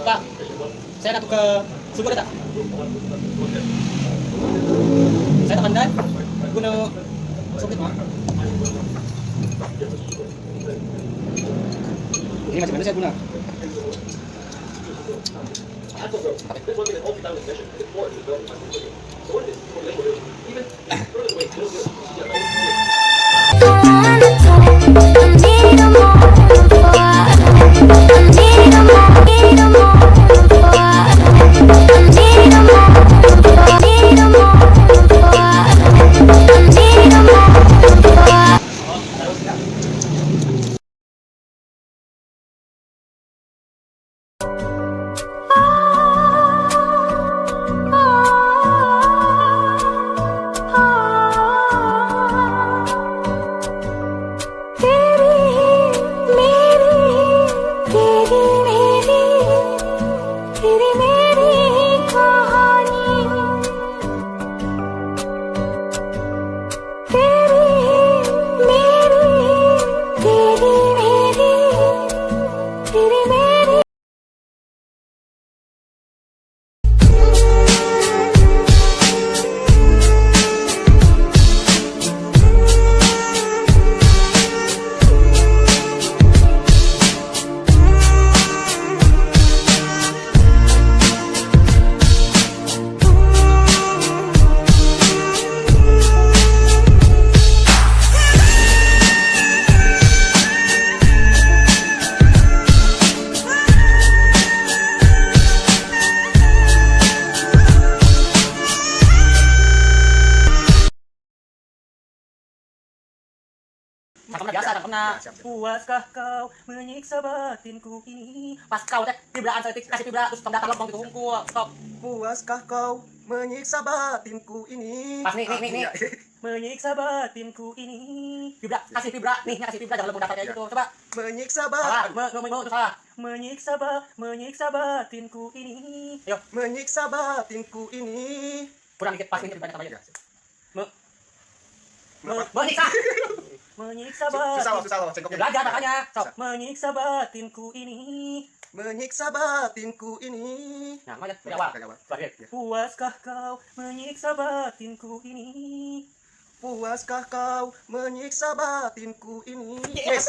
Pak, saya takut ke suku ada tak? Saya tak pandai guna suku. Ini masih pandai saya guna. Cakepnya biasa, cakepnya. Puaskah kau menyiksa batinku ini? Pas kau teh vibra kasih vibra terus kamu datang lempeng gitu hungku. Stop. Puaskah kau menyiksa batinku ini? Pas nih. Menyiksa batinku ini. Vibra, kasih vibra. Nih, kasih vibra jangan lempeng datang kayak gitu. Coba. Menyiksa Salah, bat. salah. Menyiksa batinku ini. Ayo. Menyiksa batinku ini. Kurang dikit pas ini vibra tambah aja. Menyiksa Susah loh, belajar makanya. Stop. Menyiksa batinku ini. Menyiksa batinku ini. Nah, makanya dari awal. Puaskah kau menyiksa batinku ini? Puaskah kau menyiksa batinku ini? Yes.